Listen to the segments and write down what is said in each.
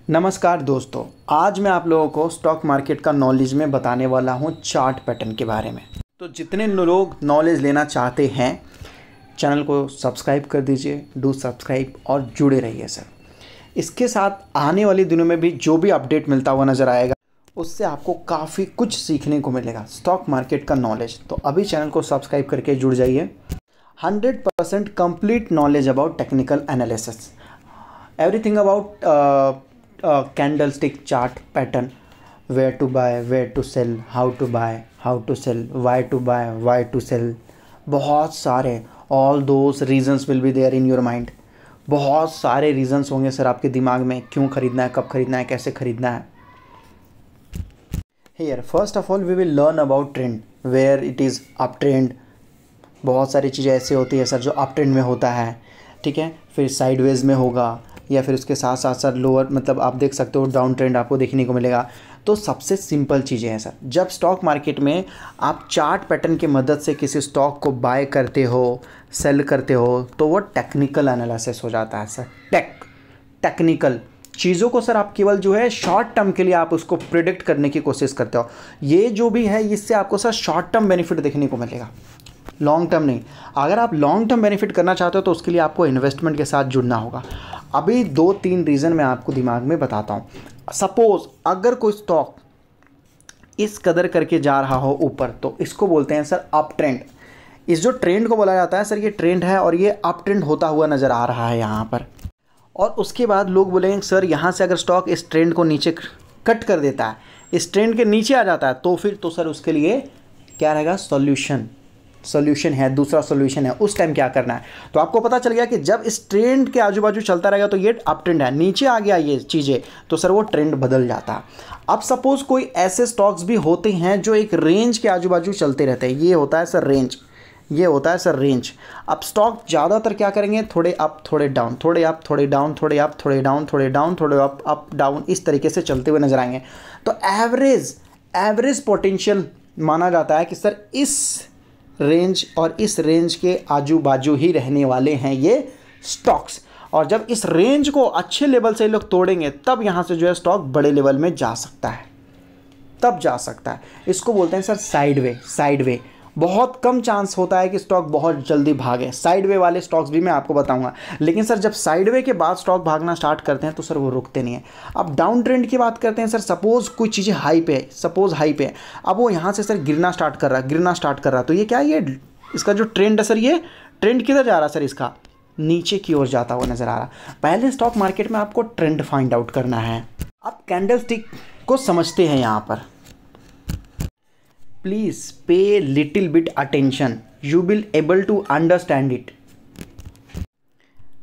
नमस्कार दोस्तों, आज मैं आप लोगों को स्टॉक मार्केट का नॉलेज में बताने वाला हूं चार्ट पैटर्न के बारे में। तो जितने लोग नॉलेज लेना चाहते हैं चैनल को सब्सक्राइब कर दीजिए, डू सब्सक्राइब और जुड़े रहिए सर। इसके साथ आने वाले दिनों में भी जो भी अपडेट मिलता हुआ नज़र आएगा उससे आपको काफ़ी कुछ सीखने को मिलेगा स्टॉक मार्केट का नॉलेज। तो अभी चैनल को सब्सक्राइब करके जुड़ जाइए। 100% complete knowledge about technical analysis, everything about candlestick chart pattern, where to buy, where to sell, how to buy, how to sell, why to buy, why to sell, बहुत सारे all those reasons will be there in your mind। बहुत सारे reasons होंगे sir आपके दिमाग में, क्यों खरीदना है, कब खरीदना है, कैसे खरीदना है। Here first of all we will learn about trend, where it is up trend। बहुत सारी चीज़ें ऐसे होती है सर जो अप ट्रेंड में होता है, ठीक है, फिर साइडवेज में होगा या फिर उसके साथ साथ सर लोअर, मतलब आप देख सकते हो डाउन ट्रेंड आपको देखने को मिलेगा। तो सबसे सिंपल चीज़ें हैं सर, जब स्टॉक मार्केट में आप चार्ट पैटर्न की मदद से किसी स्टॉक को बाय करते हो, सेल करते हो, तो वो टेक्निकल एनालिसिस हो जाता है सर। टेक्निकल चीज़ों को सर आप केवल जो है शॉर्ट टर्म के लिए आप उसको प्रिडिक्ट करने की कोशिश करते हो। ये जो भी है इससे आपको सर शॉर्ट टर्म बेनिफिट देखने को मिलेगा, लॉन्ग टर्म नहीं। अगर आप लॉन्ग टर्म बेनिफिट करना चाहते हो तो उसके लिए आपको इन्वेस्टमेंट के साथ जुड़ना होगा। अभी 2-3 रीज़न मैं आपको दिमाग में बताता हूँ। सपोज़ अगर कोई स्टॉक इस कदर करके जा रहा हो ऊपर, तो इसको बोलते हैं सर अप ट्रेंड। इस जो ट्रेंड को बोला जाता है सर, ये ट्रेंड है और ये अप ट्रेंड होता हुआ नज़र आ रहा है यहाँ पर। और उसके बाद लोग बोलेंगे सर यहाँ से अगर स्टॉक इस ट्रेंड को नीचे कट कर देता है, इस ट्रेंड के नीचे आ जाता है, तो फिर तो सर उसके लिए क्या रहेगा, सॉल्यूशन है, दूसरा सॉल्यूशन है। उस टाइम क्या करना है, तो आपको पता चल गया कि जब इस ट्रेंड के आजू बाजू चलता रहेगा तो ये अप ट्रेंड है, नीचे आ गया ये चीज़ें तो सर वो ट्रेंड बदल जाता है। अब सपोज़ कोई ऐसे स्टॉक्स भी होते हैं जो एक रेंज के आजू बाजू चलते रहते हैं, ये होता है सर रेंज, ये होता है सर रेंज। अब स्टॉक ज़्यादातर क्या करेंगे, थोड़े अप थोड़े डाउन, थोड़े अप थोड़े डाउन, थोड़े अप थोड़े डाउन, थोड़े डाउन थोड़े अप डाउन, इस तरीके से चलते हुए नजर आएंगे। तो एवरेज पोटेंशियल माना जाता है कि सर इस रेंज और इस रेंज के आजू बाजू ही रहने वाले हैं ये स्टॉक्स। और जब इस रेंज को अच्छे लेवल से लोग तोड़ेंगे तब यहाँ से जो है स्टॉक बड़े लेवल में जा सकता है, तब जा सकता है। इसको बोलते हैं सर साइडवे। बहुत कम चांस होता है कि स्टॉक बहुत जल्दी भागे। साइडवे वाले स्टॉक्स भी मैं आपको बताऊंगा, लेकिन सर जब साइडवे के बाद स्टॉक भागना स्टार्ट करते हैं तो सर वो रुकते नहीं है। अब डाउन ट्रेंड की बात करते हैं सर, सपोज कोई चीज़ें हाई पे है, अब वो यहाँ से सर गिरना स्टार्ट कर रहा है, तो ये क्या है, ये इसका जो ट्रेंड है सर, ये ट्रेंड किधर जा रहा है सर, इसका नीचे की ओर जाता हुआ नजर आ रहा। पहले स्टॉक मार्केट में आपको ट्रेंड फाइंड आउट करना है। आप कैंडलस्टिक को समझते हैं यहाँ पर, please pay little bit attention, you will able to understand it.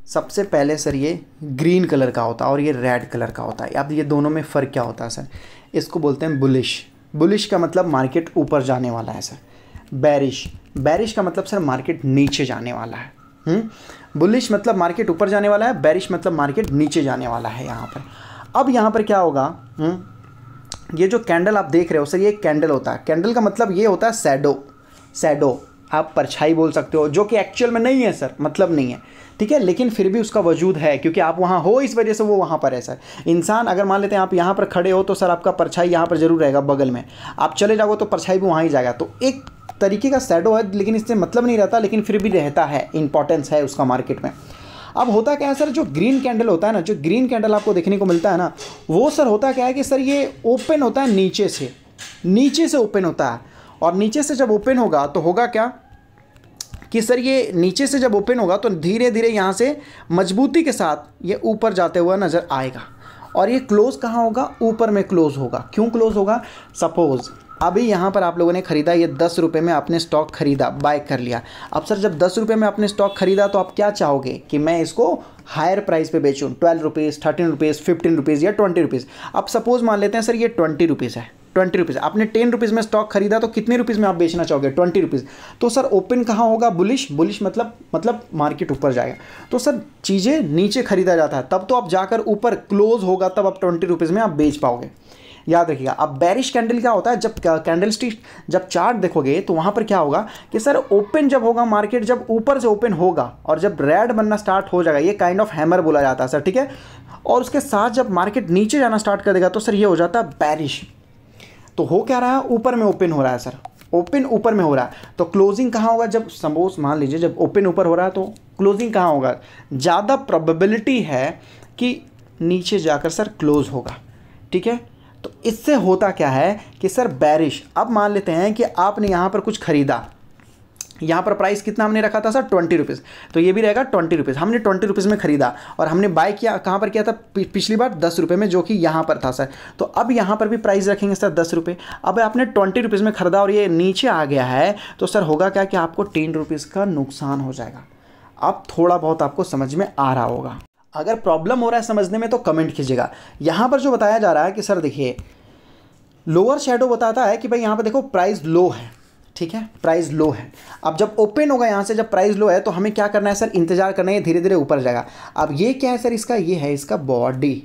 सबसे पहले सर ये ग्रीन कलर का होता है और ये रेड कलर का होता है। अब ये दोनों में फ़र्क क्या होता है सर, इसको बोलते हैं बुलिश का मतलब मार्केट ऊपर जाने वाला है सर। बैरिश का मतलब सर मार्केट नीचे जाने वाला है। बुलिश मतलब मार्केट ऊपर जाने वाला है, बैरिश मतलब मार्केट नीचे जाने वाला है यहाँ पर। अब यहाँ पर क्या होगा, ये जो कैंडल आप देख रहे हो सर, ये कैंडल होता है। कैंडल का मतलब ये होता है शैडो, आप परछाई बोल सकते हो, जो कि एक्चुअल में नहीं है सर, मतलब नहीं है, ठीक है, लेकिन फिर भी उसका वजूद है क्योंकि आप वहाँ हो, इस वजह से वो वहाँ पर है सर। इंसान अगर मान लेते हैं आप यहाँ पर खड़े हो तो सर आपका परछाई यहाँ पर जरूर रहेगा बगल में, आप चले जाओगे तो परछाई भी वहाँ ही जाएगा। तो एक तरीके का शैडो है, लेकिन इससे मतलब नहीं रहता, लेकिन फिर भी रहता है, इंपॉर्टेंस है उसका मार्केट में। अब होता क्या है सर, जो ग्रीन कैंडल होता है ना, जो ग्रीन कैंडल आपको देखने को मिलता है ना, वो सर होता क्या है कि सर ये ओपन होता है नीचे से ओपन होता है। और नीचे से जब ओपन होगा तो होगा क्या कि सर ये नीचे से जब ओपन होगा तो धीरे धीरे यहाँ से मजबूती के साथ ये ऊपर जाते हुआ नज़र आएगा। और ये क्लोज कहाँ होगा, ऊपर में क्लोज होगा। क्यों क्लोज होगा, सपोज अभी यहाँ पर आप लोगों ने ख़रीदा, ये 10 रुपये में आपने स्टॉक ख़रीदा, बाय कर लिया। अब सर जब 10 रुपये में आपने स्टॉक ख़रीदा तो आप क्या चाहोगे कि मैं इसको हायर प्राइस पे बेचूँ, 12 रुपीज़, 13 रुपीज़, 15 रुपीज़ या 20 रुपीज़। अब सपोज़ मान लेते हैं सर ये 20 रुपीज़ है, 20 रुपीज़। आपने 10 रुपीज़ में स्टॉक खरीदा तो कितने रुपीज़ में आप बेचना चाहोगे, 20 रुपीज़। तो सर ओपन कहाँ होगा, बुलिश मतलब मार्केट ऊपर जाएगा। तो सर चीज़ें नीचे खरीदा जाता है, तब तो आप जाकर ऊपर क्लोज होगा, तब आप 20 रुपीज़ में आप बेच पाओगे। याद रखिएगा। अब बेरिश कैंडल क्या होता है, जब कैंडल स्टिक जब चार्ट देखोगे तो वहाँ पर क्या होगा कि सर ओपन जब होगा मार्केट, जब ऊपर से ओपन होगा और जब रेड बनना स्टार्ट हो जाएगा, ये काइंड ऑफ हैमर बोला जाता है सर, ठीक है। और उसके साथ जब मार्केट नीचे जाना स्टार्ट कर देगा तो सर ये हो जाता है बेरिश। तो हो क्या रहा है, ऊपर में ओपन हो रहा है सर, ओपन ऊपर में हो रहा है, तो क्लोजिंग कहाँ होगा, जब सपोज मान लीजिए जब ओपन ऊपर हो रहा है तो क्लोजिंग कहाँ होगा, ज़्यादा प्रोबेबिलिटी है कि नीचे जाकर सर क्लोज होगा, ठीक है। तो इससे होता क्या है कि सर बेरिश। अब मान लेते हैं कि आपने यहाँ पर कुछ खरीदा, यहाँ पर प्राइस कितना हमने रखा था सर 20 रुपीज़, तो ये भी रहेगा 20 रुपीज़। हमने 20 रुपीज़ में ख़रीदा और हमने बाय किया, कहाँ पर किया था पिछली बार 10 रुपये में, जो कि यहाँ पर था सर। तो अब यहाँ पर भी प्राइस रखेंगे सर 10 रुपये। अब आपने 20 रुपीज़ में ख़रीदा और ये नीचे आ गया है, तो सर होगा क्या कि आपको 10 रुपीज़ का नुकसान हो जाएगा। अब थोड़ा बहुत आपको समझ में आ रहा होगा। अगर प्रॉब्लम हो रहा है समझने में तो कमेंट कीजिएगा। यहाँ पर जो बताया जा रहा है कि सर देखिए लोअर शैडो बताता है कि भाई यहाँ पर देखो प्राइस लो है, ठीक है, प्राइस लो है। अब जब ओपन होगा यहाँ से, जब प्राइस लो है तो हमें क्या करना है सर, इंतजार करना है, धीरे धीरे ऊपर जाएगा। अब ये क्या है सर, इसका ये है इसका बॉडी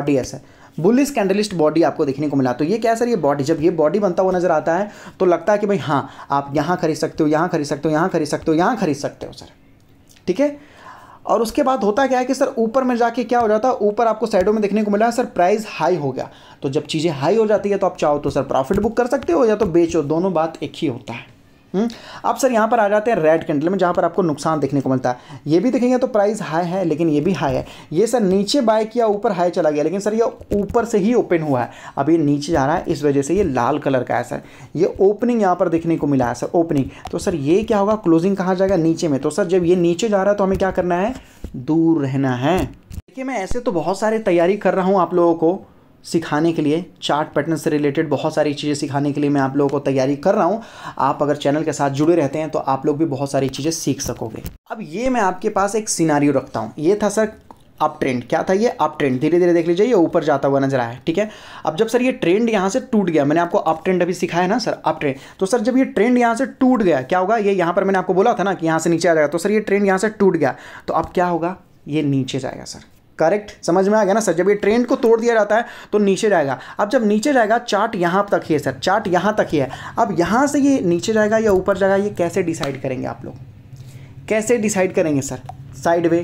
है सर, बुलिश कैंडलिस्ट बॉडी आपको देखने को मिला। तो ये क्या है सर, ये बॉडी, जब ये बॉडी बनता हुआ नजर आता है तो लगता है कि भाई हाँ आप यहाँ खरीद सकते हो, यहाँ खरीद सकते हो, यहाँ खरीद सकते हो, यहाँ खरीद सकते हो सर, ठीक है। और उसके बाद होता क्या है कि सर ऊपर में जाके क्या हो जाता है, ऊपर आपको साइडों में देखने को मिला सर प्राइस हाई हो गया। तो जब चीज़ें हाई हो जाती है तो आप चाहो तो सर प्रॉफिट बुक कर सकते हो या तो बेचो, दोनों बात एक ही होता है। अब सर यहाँ पर आ जाते हैं रेड कैंडल में, जहाँ पर आपको नुकसान देखने को मिलता है। ये भी देखेंगे तो प्राइस हाई है लेकिन ये भी हाई है। ये सर नीचे बाय किया, ऊपर हाई चला गया, लेकिन सर ये ऊपर से ही ओपन हुआ है, अब ये नीचे जा रहा है, इस वजह से ये लाल कलर का है सर। ये ओपनिंग यहाँ पर देखने को मिला है सर, ओपनिंग। तो सर ये क्या होगा, क्लोजिंग कहाँ जाएगा, नीचे में। तो सर जब ये नीचे जा रहा है तो हमें क्या करना है, दूर रहना है। देखिए मैं ऐसे तो बहुत सारी तैयारी कर रहा हूँ आप लोगों को सिखाने के लिए, चार्ट पैटर्न से रिलेटेड बहुत सारी चीज़ें सिखाने के लिए मैं आप लोगों को तैयारी कर रहा हूँ। आप अगर चैनल के साथ जुड़े रहते हैं तो आप लोग भी बहुत सारी चीज़ें सीख सकोगे। अब ये मैं आपके पास एक सिनारियो रखता हूँ। ये था सर अप ट्रेंड, क्या था ये, अप ट्रेंड। धीरे धीरे देख लीजिए ये ऊपर जाता हुआ नजर आया, ठीक है। अब जब सर ये ट्रेंड यहाँ से टूट गया, मैंने आपको अप ट्रेंड अभी सिखाया ना सर, अप ट्रेंड। तो सर जब ये ट्रेंड यहाँ से टूट गया क्या होगा, ये यहाँ पर मैंने आपको बोला था ना कि यहाँ से नीचे आ जाएगा। तो सर ये ट्रेंड यहाँ से टूट गया तो अब क्या होगा, ये नीचे जाएगा सर। करेक्ट, समझ में आ गया ना सर। जब ये ट्रेंड को तोड़ दिया जाता है तो नीचे जाएगा। अब जब नीचे जाएगा, चार्ट यहाँ तक ही है सर, चार्ट यहाँ तक ही है। अब यहाँ से ये नीचे जाएगा या ऊपर जाएगा, ये कैसे डिसाइड करेंगे आप लोग, कैसे डिसाइड करेंगे सर। साइड वे,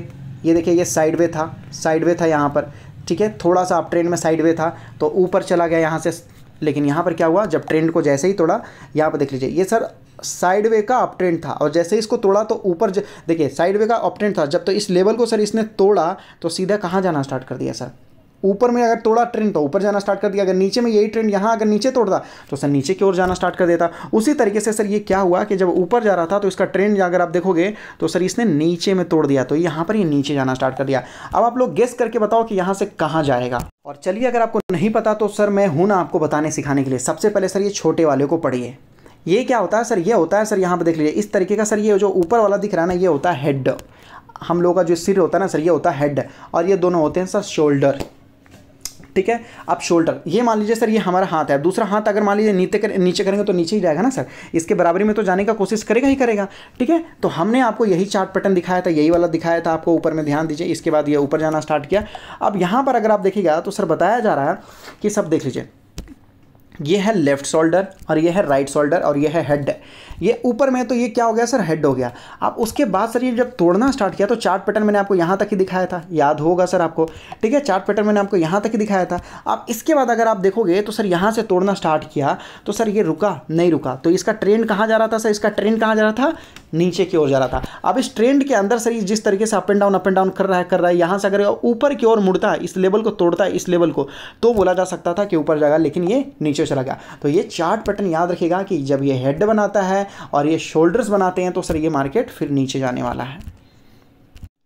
ये देखिए ये साइड वे था, साइड वे था यहाँ पर, ठीक है। थोड़ा सा अप ट्रेंड में साइड वे था तो ऊपर चला गया यहाँ से, लेकिन यहाँ पर क्या हुआ, जब ट्रेंड को जैसे ही तोड़ा, यहाँ पर देख लीजिए ये सर साइड वे का अप ट्रेंड था और जैसे इसको तोड़ा तो ऊपर देखिए साइड वे का अप ट्रेंड था। जब तो इस लेवल को सर इसने तोड़ा तो सीधा कहाँ जाना स्टार्ट कर दिया सर, ऊपर में। अगर तोड़ा ट्रेंड तो ऊपर जाना स्टार्ट कर दिया। अगर नीचे में यही ट्रेंड यहाँ अगर नीचे तोड़ता तो सर नीचे की ओर जाना स्टार्ट कर देता। उसी तरीके से सर ये क्या हुआ कि जब ऊपर जा रहा था तो इसका ट्रेंड अगर आप देखोगे तो सर इसने नीचे में तोड़ दिया, तो यहाँ पर ये नीचे जाना स्टार्ट कर दिया। अब आप लोग गेस करके बताओ कि यहाँ से कहाँ जाएगा। और चलिए अगर आपको नहीं पता तो सर मैं हूँ ना आपको बताने सिखाने के लिए। सबसे पहले सर ये छोटे वाले को पढ़िए। ये क्या होता है सर, ये होता है सर, यहाँ पर देख लीजिए इस तरीके का सर, ये जो ऊपर वाला दिख रहा है ना ये होता है हेड। हम लोगों का जो सिर होता है ना सर ये होता है हेड, और ये दोनों होते हैं सर शोल्डर, ठीक है। अब शोल्डर, ये मान लीजिए सर ये हमारा हाथ है, दूसरा हाथ अगर मान लीजिए नीचे करेंगे तो नीचे ही जाएगा ना सर, इसके बराबरी में तो जाने का कोशिश करेगा ही करेगा, ठीक है। तो हमने आपको यही चार्ट पैटर्न दिखाया था, यही वाला दिखाया था आपको, ऊपर में ध्यान दीजिए। इसके बाद ये ऊपर जाना स्टार्ट किया। अब यहाँ पर अगर आप देखिएगा तो सर बताया जा रहा है कि सब देख लीजिए, ये है लेफ्ट शोल्डर और ये है राइट शोल्डर और ये है हेड। ये ऊपर में तो ये क्या हो गया सर, हेड हो गया। अब उसके बाद सर ये जब तोड़ना स्टार्ट किया तो चार्ट पैटर्न मैंने आपको यहाँ तक ही दिखाया था, याद होगा सर आपको, ठीक है। चार्ट पैटर्न मैंने आपको यहाँ तक ही दिखाया था। अब इसके बाद अगर आप देखोगे तो सर यहाँ से तोड़ना स्टार्ट किया तो सर ये रुका नहीं रुका, तो इसका ट्रेंड कहाँ जा रहा था सर, इसका ट्रेंड कहाँ जा रहा था, नीचे की ओर जा रहा था। अब इस ट्रेंड के अंदर सर ये जिस तरीके से अप एंड डाउन कर रहा है, यहाँ से अगर ऊपर की ओर मुड़ता है, इस लेवल को तोड़ता है, इस लेवल को, तो बोला जा सकता था कि ऊपर जाएगा, लेकिन ये नीचे चला गया। तो ये चार्ट पैटर्न याद रखिएगा कि जब ये हेड बनाता है और ये शोल्डर्स बनाते हैं तो सर ये मार्केट फिर नीचे जाने वाला है।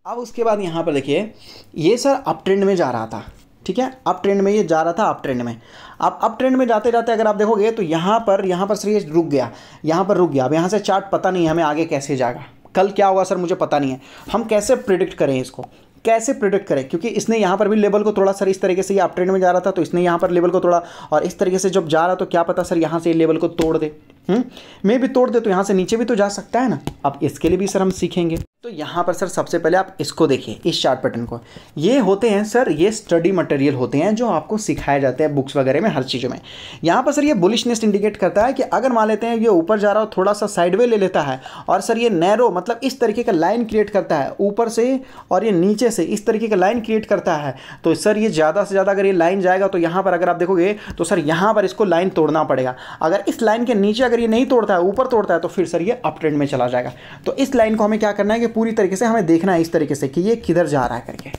अब उसके बाद यहाँ पर देखिए ये सर अप ट्रेंड में जा रहा था, ठीक है, अप ट्रेंड में ये जा रहा था, अप ट्रेंड में। अब अप ट्रेंड में जाते जाते अगर आप देखोगे तो यहाँ पर सर ये रुक गया, यहाँ पर रुक गया। अब यहाँ से चार्ट पता नहीं है हमें आगे कैसे जाएगा, कल क्या होगा सर मुझे पता नहीं है। हम कैसे प्रिडिक्ट करें इसको, कैसे प्रिडिक्ट करें, क्योंकि इसने यहाँ पर भी लेवल को तोड़ा सर, इस तरीके से ये अप ट्रेंड में जा रहा था तो इसने यहाँ पर लेवल को तोड़ा, और इस तरीके से जब जा रहा तो क्या पता सर यहाँ से लेवल को तोड़ दे, मैं भी तोड़ दे तो यहाँ से नीचे भी तो जा सकता है ना। अब इसके लिए भी सर हम सीखेंगे। तो यहाँ पर सर सबसे पहले आप इसको देखिए, इस चार्ट पैटर्न को। ये होते हैं सर, ये स्टडी मटेरियल होते हैं जो आपको सिखाए जाते हैं बुक्स वगैरह में, हर चीज़ों में। यहाँ पर सर ये बुलिशनेस इंडिकेट करता है कि अगर मान लेते हैं ये ऊपर जा रहा हो, थोड़ा सा साइडवे ले लेता है, और सर ये नैरो मतलब इस तरीके का लाइन क्रिएट करता है ऊपर से और ये नीचे से इस तरीके का लाइन क्रिएट करता है, तो सर ये ज़्यादा से ज़्यादा अगर ये लाइन जाएगा तो यहाँ पर अगर आप देखोगे तो सर यहाँ पर इसको लाइन तोड़ना पड़ेगा। अगर इस लाइन के नीचे अगर ये नहीं तोड़ता है, ऊपर तोड़ता है, तो फिर सर ये अप ट्रेंड में चला जाएगा। तो इस लाइन को हमें क्या करना है कि पूरी तरीके से हमें देखना है इस तरीके से कि ये किधर जा रहा है करके।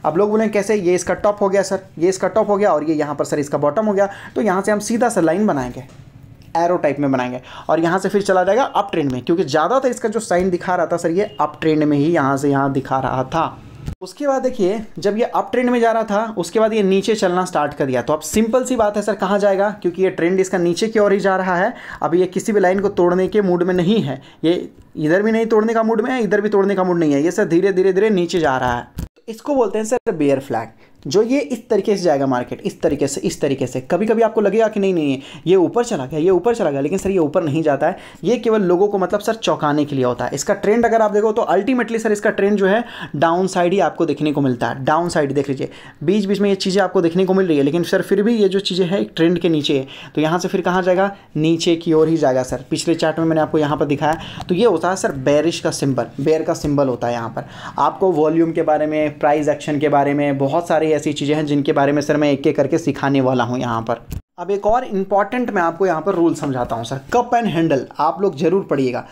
अब लोग बोलेंगे कैसे, ये इसका टॉप हो गया सर, ये इसका टॉप हो गया और ये यहाँ पर सर इसका बॉटम हो गया, तो यहाँ से हम सीधा सा लाइन बनाएंगे, एरो टाइप में बनाएंगे, और यहाँ से फिर चला जाएगा अप ट्रेंड में, क्योंकि ज़्यादातर इसका जो साइन दिखा रहा था सर ये अप ट्रेंड में ही यहाँ से यहाँ दिखा रहा था। उसके बाद देखिए जब ये अप ट्रेंड में जा रहा था, उसके बाद ये नीचे चलना स्टार्ट कर दिया। तो अब सिंपल सी बात है सर, कहाँ जाएगा, क्योंकि ये ट्रेंड इसका नीचे की ओर ही जा रहा है। अब ये किसी भी लाइन को तोड़ने के मूड में नहीं है, ये इधर भी नहीं तोड़ने का मूड में है, इधर भी तोड़ने का मूड नहीं है, ये सर धीरे धीरे धीरे नीचे जा रहा है। तो इसको बोलते हैं सर बेयर फ्लैग, जो ये इस तरीके से जाएगा मार्केट, इस तरीके से, इस तरीके से। कभी कभी आपको लगेगा कि नहीं नहीं ये ऊपर चला गया, ये ऊपर चला गया, लेकिन सर ये ऊपर नहीं जाता है, ये केवल लोगों को मतलब सर चौंकाने के लिए होता है। इसका ट्रेंड अगर आप देखो तो अल्टीमेटली सर इसका ट्रेंड जो है डाउन साइड ही आपको देखने को मिलता है। डाउन साइड देख लीजिए, बीच बीच में ये चीज़ें आपको देखने को मिल रही है, लेकिन सर फिर भी ये जो चीज़ें हैं ट्रेंड के नीचे है, तो यहाँ से फिर कहाँ जाएगा, नीचे की ओर ही जाएगा सर। पिछले चार्ट में मैंने आपको यहाँ पर दिखाया, तो ये होता है सर बेरिश का सिंबल, बेयर का सिंबल होता है। यहाँ पर आपको वॉल्यूम के बारे में, प्राइस एक्शन के बारे में, बहुत सारी ऐसी चीज़ें हैं जिनके बारे में सर मैं एक एक करके सिखाने वाला हूं यहाँ पर। अब एक और इंपॉर्टेंट मैं आपको यहाँ पर रूल समझाता हूँ सर, कप एंड हैंडल आप लोग जरूर पढ़िएगा,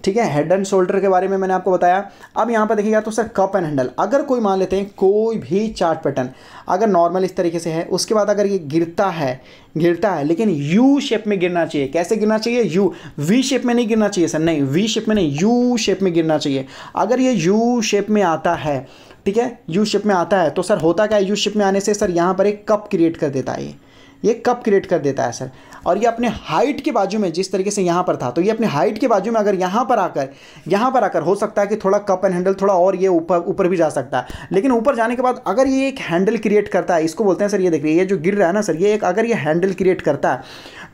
ठीक है। हेड एंड शोल्डर के बारे में मैंने आपको बताया। अब यहाँ पर देखिएगा तो सर कप एंड हैंडल, अगर कोई मान लेते हैं कोई भी चार्ट पैटर्न अगर नॉर्मल इस तरीके से है, उसके बाद अगर ये गिरता है लेकिन यू शेप में गिरना चाहिए। कैसे गिरना चाहिए, यू, वी शेप में नहीं गिरना चाहिए सर, नहीं वी शेप में नहीं, यू शेप में गिरना चाहिए। अगर ये यू शेप में आता है, ठीक है, यू शेप में आता है, तो सर होता क्या है, यू शेप में आने से सर यहाँ पर एक कप क्रिएट कर देता है, ये कप क्रिएट कर देता है सर। और ये अपने हाइट के बाजू में, जिस तरीके से यहाँ पर था, तो ये अपने हाइट के बाजू में अगर यहाँ पर आकर हो सकता है कि थोड़ा कप एंड हैंडल थोड़ा और ये ऊपर भी जा सकता है, लेकिन ऊपर जाने के बाद अगर ये एक हैंडल क्रिएट करता है, इसको बोलते हैं सर, ये देखिए ये जो गिर रहा है ना सर, ये एक अगर ये हैंडल क्रिएट करता है,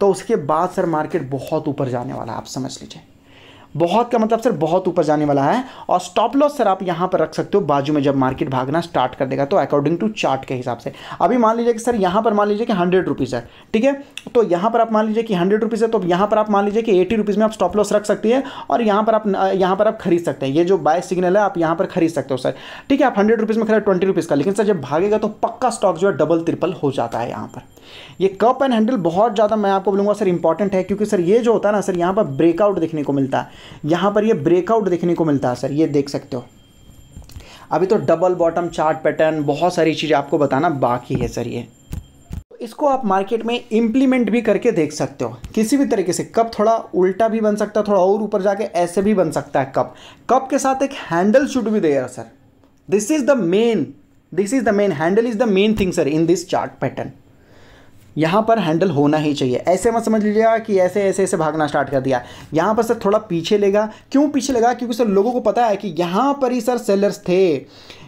तो उसके बाद सर मार्केट बहुत ऊपर जाने वाला है, आप समझ लीजिए। बहुत का मतलब सर बहुत ऊपर जाने वाला है। और स्टॉप लॉस सर आप यहाँ पर रख सकते हो बाजू में, जब मार्केट भागना स्टार्ट कर देगा, तो अकॉर्डिंग टू चार्ट के हिसाब से। अभी मान लीजिए कि सर यहाँ पर मान लीजिए कि 100 रुपीज़ है, ठीक है, तो यहाँ पर आप मान लीजिए कि 100 रुपीज़ है, तो यहाँ पर आप मान लीजिए कि 80 रुपीज़ में आप स्टॉप लॉस रख सकती है, और यहाँ पर आप खरीद सकते हैं। ये जो बाय सिग्नल है आप यहाँ पर खरीद सकते हो सर, ठीक है। आप 100 रुपीज़ में खरीद 20 रुपीज़ का, लेकिन सर जब भागेगा तो पक्का स्टॉक जो है डबल ट्रिपल हो जाता है यहाँ पर। ये कप एंड हैंडल बहुत ज़्यादा मैं आपको बोलूँगा सर इंपॉर्टेंट है, क्योंकि सर ये जो होता है ना सर, यहाँ पर ब्रेकआउट देखने को मिलता है, यहाँ पर ये ब्रेकआउट देखने को मिलता है सर, ये देख सकते हो। अभी तो डबल बॉटम चार्ट पैटर्न, बहुत सारी चीज़ें आपको बताना बाकी है सर। ये इसको आप मार्केट में इंप्लीमेंट भी करके देख सकते हो किसी भी तरीके से। कप थोड़ा उल्टा भी बन सकता है, थोड़ा और ऊपर जाके ऐसे भी बन सकता है कप के साथ एक handle should be there sir. This is the main handle is the main thing sir in this chart pattern. यहाँ पर हैंडल होना ही चाहिए। ऐसे मत समझ लीजिएगा कि ऐसे भागना स्टार्ट कर दिया। यहाँ पर सर थोड़ा पीछे लेगा। क्यों पीछे लेगा? क्योंकि सर लोगों को पता है कि यहाँ पर ही सर सेलर्स थे,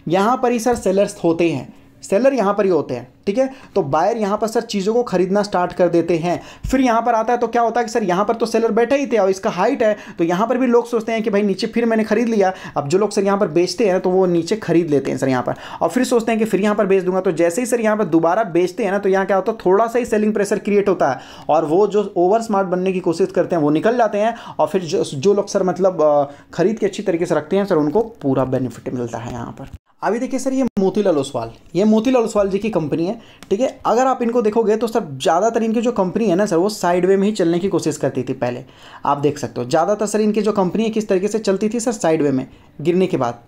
यहाँ पर ही सर सेलर्स होते हैं, सेलर यहाँ पर ही होते हैं, ठीक है। तो बायर यहाँ पर सर चीज़ों को खरीदना स्टार्ट कर देते हैं। फिर यहाँ पर आता है तो क्या होता है कि सर यहाँ पर तो सेलर बैठे ही थे और इसका हाइट है, तो यहाँ पर भी लोग सोचते हैं कि भाई नीचे फिर मैंने खरीद लिया। अब जो लोग सर यहाँ पर बेचते हैं तो वो नीचे खरीद लेते हैं सर यहाँ पर, और फिर सोचते हैं कि फिर यहाँ पर बेच दूंगा। तो जैसे ही सर यहाँ पर दोबारा बेचते हैं ना, तो यहाँ क्या होता है, थोड़ा सा ही सेलिंग प्रेशर क्रिएट होता है, और वो जो ओवर स्मार्ट बनने की कोशिश करते हैं वो निकल जाते हैं। और फिर जो लोग सर मतलब खरीद के अच्छी तरीके से रखते हैं सर, उनको पूरा बेनिफिट मिलता है यहाँ पर। अभी देखिए सर, ये मोतीलाल ओसवाल, ये मोतीलाल ओसवाल जी की कंपनी है, ठीक है। अगर आप इनको देखोगे तो सर ज़्यादातर इनकी जो कंपनी है ना सर, वो साइडवे में ही चलने की कोशिश करती थी पहले। आप देख सकते हो ज़्यादातर सर इनकी जो कंपनी है किस तरीके से चलती थी सर, साइडवे में गिरने के बाद,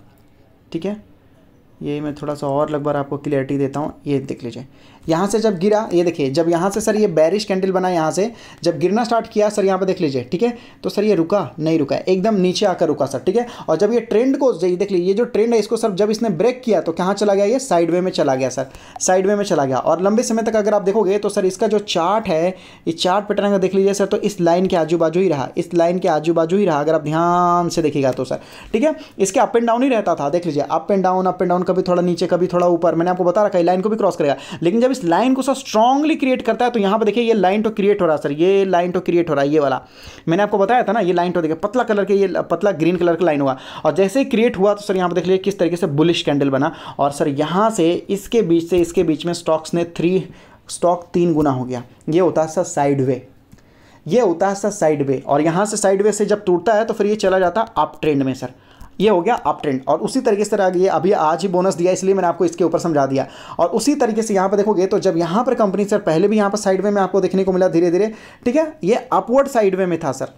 ठीक है। ये मैं थोड़ा सा और लगभग आपको क्लियरिटी देता हूँ। ये देख लीजिए, यहाँ से जब गिरा, ये देखिए जब यहाँ से सर ये बैरिश कैंडल बना, यहाँ से जब गिरना स्टार्ट किया सर, यहाँ पे देख लीजिए, ठीक है। तो सर ये रुका नहीं, रुका, एकदम नीचे आकर रुका सर, ठीक है। और जब ये ट्रेंड को देख लीजिए, ये जो ट्रेंड है इसको सर जब इसने ब्रेक किया तो कहाँ चला गया, ये साइडवे में चला गया सर, साइडवे में चला गया। और लंबे समय तक अगर आप देखोगे तो सर इसका जो चार्ट है, ये चार्ट पैटर्न अगर देख लीजिए सर, तो इस लाइन के आजू बाजू ही रहा, इस लाइन के आजू बाजू ही रहा, अगर आप ध्यान से देखिएगा तो सर, ठीक है। इसके अप एंड डाउन ही रहता था, देख लीजिए अप एंड डाउन कभी थोड़ा नीचे, कभी थोड़ा ऊपर, मैंने आपको बता रखा है लाइन को भी क्रॉस करेगा। लेकिन जब इस लाइन को सर स्ट्रांगली क्रिएट करता है तो यहाँ पर देखिए ये लाइन तो क्रिएट हो रहा है सर, ये लाइन तो क्रिएट हो रहा है, ये वाला मैंने आपको बताया था ना, ये लाइन तो देखिए पतला कलर के, ये पतला ग्रीन कलर का लाइन हुआ, और जैसे ही क्रिएट हुआ तो सर यहाँ पर देख लीजिए किस तरीके से बुलिश कैंडल बना। और सर यहाँ से इसके बीच से इसके बीच में स्टॉक 3 गुना हो गया। ये होता है सर साइड वे, ये होता है सर साइड वे। और यहाँ से साइड वे से जब टूटता है तो फिर ये चला जाता है अप ट्रेंड में सर, ये हो गया अप ट्रेंड। और उसी तरीके से आगे अभी आज ही बोनस दिया इसलिए मैंने आपको इसके ऊपर समझा दिया। और उसी तरीके से यहाँ पर देखोगे तो जब यहाँ पर कंपनी सर पहले भी यहाँ पर साइड वे में आपको देखने को मिला धीरे धीरे, ठीक है, ये अपवर्ड साइड वे में था सर,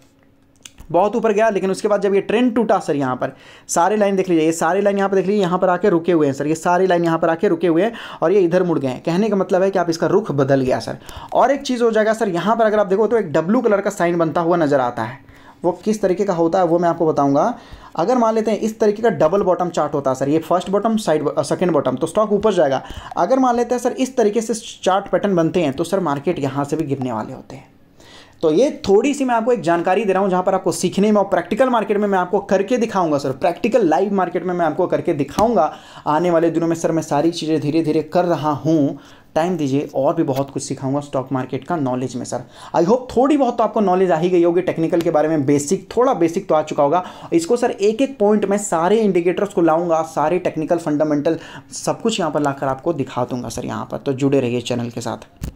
बहुत ऊपर गया, लेकिन उसके बाद जब ये ट्रेंड टूटा सर, यहाँ पर सारे लाइन देख लीजिए, ये सारे लाइन यहाँ पर देख लीजिए, यहाँ पर आके रुके हुए हैं सर, ये सारी लाइन यहाँ पर आके रुके हुए हैं और ये इधर मुड़ गए हैं। कहने का मतलब है कि आप इसका रुख बदल गया सर। और एक चीज़ हो जाएगा सर, यहाँ पर अगर आप देखो तो एक W कलर का साइन बनता हुआ नजर आता है, वो किस तरीके का होता है वो मैं आपको बताऊंगा। अगर मान लेते हैं इस तरीके का डबल बॉटम चार्ट होता है सर, ये फर्स्ट बॉटम सेकंड बॉटम, तो स्टॉक ऊपर जाएगा। अगर मान लेते हैं सर इस तरीके से चार्ट पैटर्न बनते हैं तो सर मार्केट यहाँ से भी गिरने वाले होते हैं। तो ये थोड़ी सी मैं आपको एक जानकारी दे रहा हूँ जहाँ पर आपको सीखने में, और प्रैक्टिकल मार्केट में मैं आपको करके दिखाऊंगा सर, प्रैक्टिकल लाइव मार्केट में मैं आपको करके दिखाऊंगा आने वाले दिनों में सर। मैं सारी चीज़ें धीरे धीरे कर रहा हूँ, टाइम दीजिए, और भी बहुत कुछ सिखाऊंगा स्टॉक मार्केट का नॉलेज में सर। आई होप थोड़ी बहुत तो आपको नॉलेज आ ही गई होगी, टेक्निकल के बारे में बेसिक, थोड़ा बेसिक तो आ चुका होगा। इसको सर एक एक पॉइंट में सारे इंडिकेटर्स को लाऊंगा, सारे टेक्निकल फंडामेंटल सब कुछ यहाँ पर लाकर आपको दिखा दूंगा सर यहाँ पर। तो जुड़े रहिए चैनल के साथ।